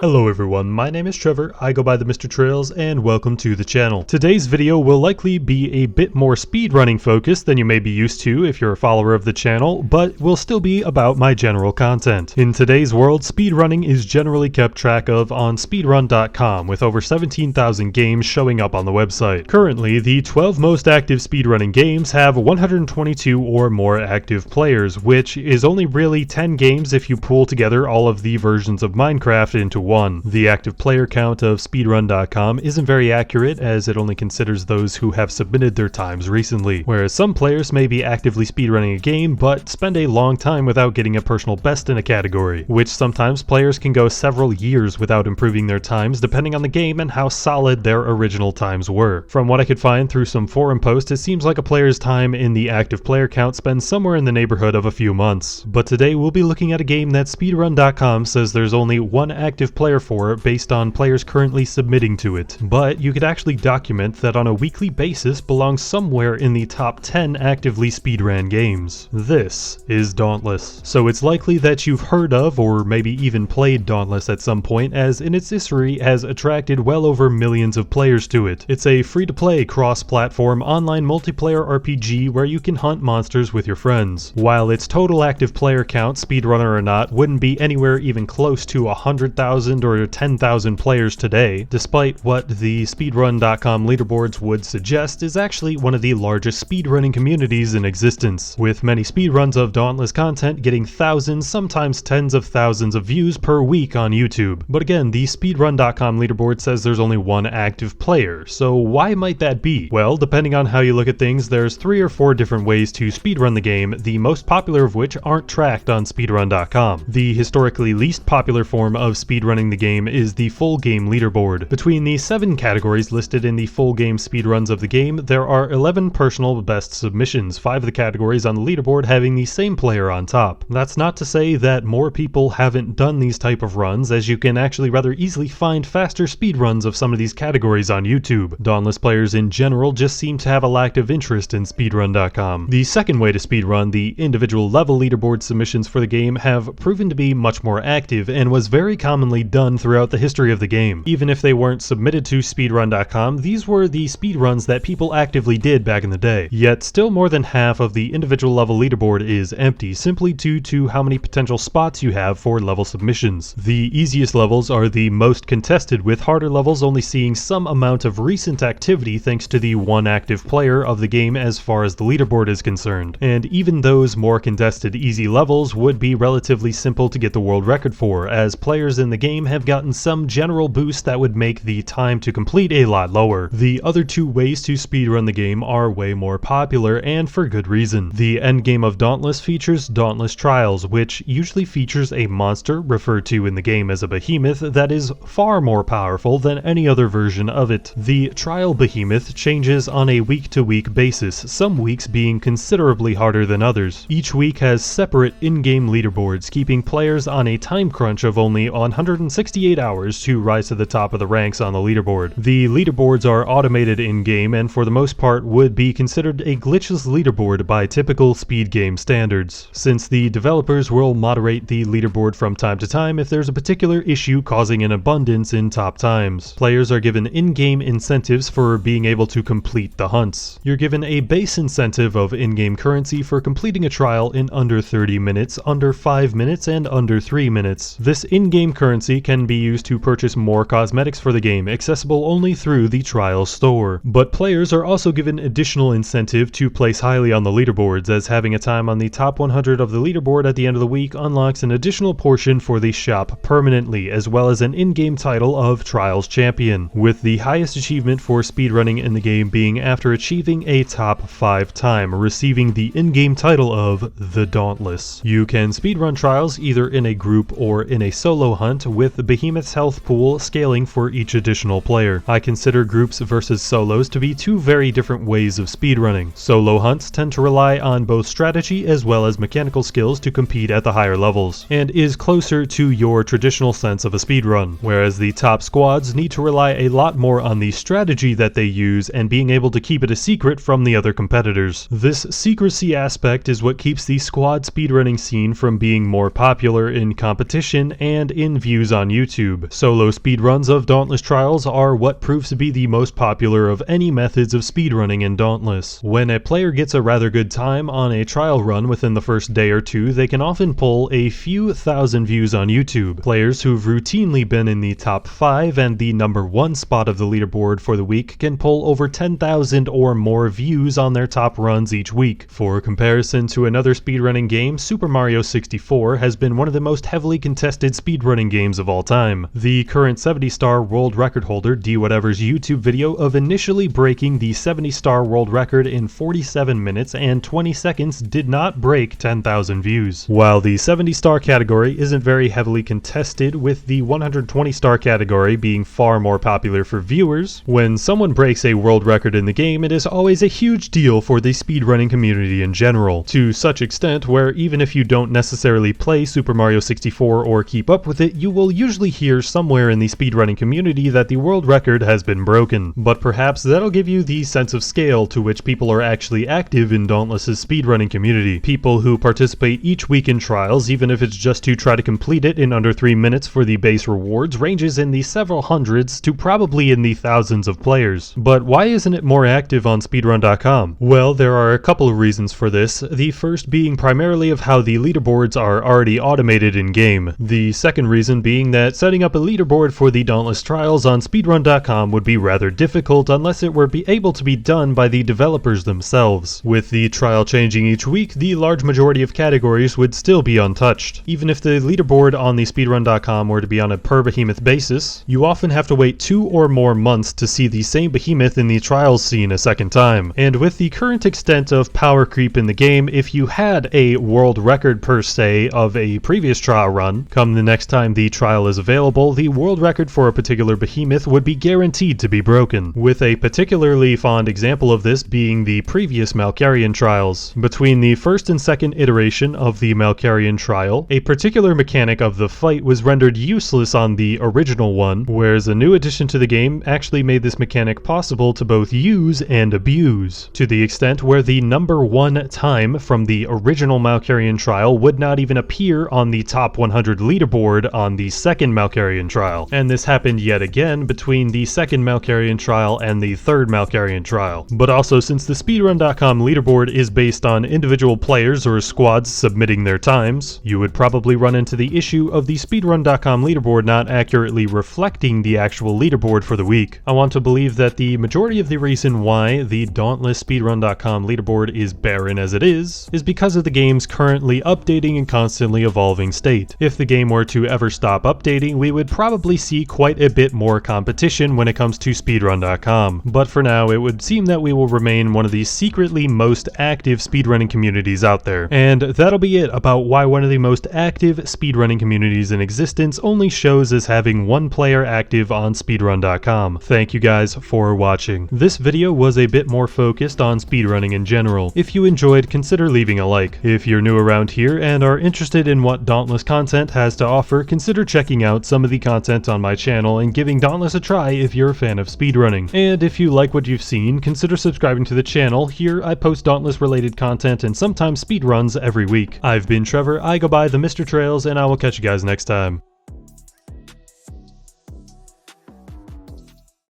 Hello everyone, my name is Trevor, I go by the Mr. Trails, and welcome to the channel. Today's video will likely be a bit more speedrunning focused than you may be used to if you're a follower of the channel, but will still be about my general content. In today's world, speedrunning is generally kept track of on speedrun.com, with over 17,000 games showing up on the website. Currently, the 12 most active speedrunning games have 122 or more active players, which is only really 10 games if you pool together all of the versions of Minecraft into one. The active player count of speedrun.com isn't very accurate, as it only considers those who have submitted their times recently, whereas some players may be actively speedrunning a game but spend a long time without getting a personal best in a category, which sometimes players can go several years without improving their times depending on the game and how solid their original times were. From what I could find through some forum posts, it seems like a player's time in the active player count spends somewhere in the neighborhood of a few months. But today we'll be looking at a game that speedrun.com says there's only one active player for based on players currently submitting to it, but you could actually document that on a weekly basis belongs somewhere in the top 10 actively speedrun games. This is Dauntless. So it's likely that you've heard of or maybe even played Dauntless at some point, as in its history has attracted well over millions of players to it. It's a free-to-play cross-platform online multiplayer RPG where you can hunt monsters with your friends. While its total active player count, speedrunner or not, wouldn't be anywhere even close to 100,000 or 10,000 players today, despite what the speedrun.com leaderboards would suggest is actually one of the largest speedrunning communities in existence, with many speedruns of Dauntless content getting thousands, sometimes tens of thousands of views per week on YouTube. But again, the speedrun.com leaderboard says there's only one active player, so why might that be? Well, depending on how you look at things, there's 3 or 4 different ways to speedrun the game, the most popular of which aren't tracked on speedrun.com. The historically least popular form of speedrunning the game is the full game leaderboard. Between the 7 categories listed in the full game speedruns of the game, there are 11 personal best submissions, 5 of the categories on the leaderboard having the same player on top. That's not to say that more people haven't done these type of runs, as you can actually rather easily find faster speedruns of some of these categories on YouTube. Dauntless players in general just seem to have a lack of interest in speedrun.com. The second way to speedrun, the individual level leaderboard submissions for the game, have proven to be much more active and was very commonly done throughout the history of the game. Even if they weren't submitted to speedrun.com, these were the speedruns that people actively did back in the day. Yet still more than half of the individual level leaderboard is empty, simply due to how many potential spots you have for level submissions. The easiest levels are the most contested, with harder levels only seeing some amount of recent activity thanks to the one active player of the game as far as the leaderboard is concerned. And even those more contested easy levels would be relatively simple to get the world record for, as players in the game have gotten some general boost that would make the time to complete a lot lower. The other 2 ways to speedrun the game are way more popular, and for good reason. The endgame of Dauntless features Dauntless Trials, which usually features a monster, referred to in the game as a behemoth, that is far more powerful than any other version of it. The trial behemoth changes on a week-to-week basis, some weeks being considerably harder than others. Each week has separate in-game leaderboards, keeping players on a time crunch of only 168 hours to rise to the top of the ranks on the leaderboard. The leaderboards are automated in-game and for the most part would be considered a glitchless leaderboard by typical speed game standards, since the developers will moderate the leaderboard from time to time if there's a particular issue causing an abundance in top times. Players are given in-game incentives for being able to complete the hunts. You're given a base incentive of in-game currency for completing a trial in under 30 minutes, under 5 minutes, and under 3 minutes. This in-game currency can be used to purchase more cosmetics for the game, accessible only through the trial store. But players are also given additional incentive to place highly on the leaderboards, as having a time on the top 100 of the leaderboard at the end of the week unlocks an additional portion for the shop permanently, as well as an in-game title of Trials Champion, with the highest achievement for speedrunning in the game being after achieving a top 5 time, receiving the in-game title of The Dauntless. You can speedrun trials either in a group or in a solo hunt, with the Behemoth's health pool scaling for each additional player. I consider groups versus solos to be 2 very different ways of speedrunning. Solo hunts tend to rely on both strategy as well as mechanical skills to compete at the higher levels, and is closer to your traditional sense of a speedrun, whereas the top squads need to rely a lot more on the strategy that they use and being able to keep it a secret from the other competitors. This secrecy aspect is what keeps the squad speedrunning scene from being more popular in competition and in views on YouTube. Solo speedruns of Dauntless trials are what proves to be the most popular of any methods of speedrunning in Dauntless. When a player gets a rather good time on a trial run within the first day or two, they can often pull a few thousand views on YouTube. Players who've routinely been in the top 5 and the #1 spot of the leaderboard for the week can pull over 10,000 or more views on their top runs each week. For comparison to another speedrunning game, Super Mario 64 has been one of the most heavily contested speedrunning games of all time. The current 70-star world record holder, D-Whatever's YouTube video of initially breaking the 70-star world record in 47 minutes and 20 seconds did not break 10,000 views. While the 70-star category isn't very heavily contested, with the 120-star category being far more popular for viewers, when someone breaks a world record in the game, it is always a huge deal for the speedrunning community in general, to such extent where even if you don't necessarily play Super Mario 64 or keep up with it, you will usually hear somewhere in the speedrunning community that the world record has been broken. But perhaps that'll give you the sense of scale to which people are actually active in Dauntless's speedrunning community. People who participate each week in trials, even if it's just to try to complete it in under 3 minutes for the base rewards, ranges in the several hundreds to probably in the thousands of players. But why isn't it more active on speedrun.com? Well, there are a couple of reasons for this, the first being primarily of how the leaderboards are already automated in-game. The second reason being that setting up a leaderboard for the Dauntless trials on speedrun.com would be rather difficult unless it were able to be done by the developers themselves. With the trial changing each week, the large majority of categories would still be untouched. Even if the leaderboard on the speedrun.com were to be on a per behemoth basis, you often have to wait 2 or more months to see the same behemoth in the trials scene a second time. And with the current extent of power creep in the game, if you had a world record per se of a previous trial run, come the next time the trial is available, the world record for a particular behemoth would be guaranteed to be broken, with a particularly fond example of this being the previous Malkarian trials. Between the first and second iteration of the Malkarian trial, a particular mechanic of the fight was rendered useless on the original one, whereas a new addition to the game actually made this mechanic possible to both use and abuse, to the extent where the #1 time from the original Malkarian trial would not even appear on the top 100 leaderboard on the second Malkarian trial. And this happened yet again between the second Malkarian trial and the third Malkarian trial. But also, since the speedrun.com leaderboard is based on individual players or squads submitting their times, you would probably run into the issue of the speedrun.com leaderboard not accurately reflecting the actual leaderboard for the week. I want to believe that the majority of the reason why the Dauntless speedrun.com leaderboard is barren as it is because of the game's currently updating and constantly evolving state. If the game were to ever stop updating, we would probably see quite a bit more competition when it comes to speedrun.com. But for now, it would seem that we will remain one of the secretly most active speedrunning communities out there. And that'll be it about why one of the most active speedrunning communities in existence only shows as having one player active on speedrun.com. Thank you guys for watching. This video was a bit more focused on speedrunning in general. If you enjoyed, consider leaving a like. If you're new around here and are interested in what Dauntless content has to offer, consider checking out some of the content on my channel and giving Dauntless a try if you're a fan of speedrunning. And if you like what you've seen, consider subscribing to the channel. Here I post Dauntless related content and sometimes speedruns every week. I've been Trevor, I go by the Mr. Trails, and I will catch you guys next time.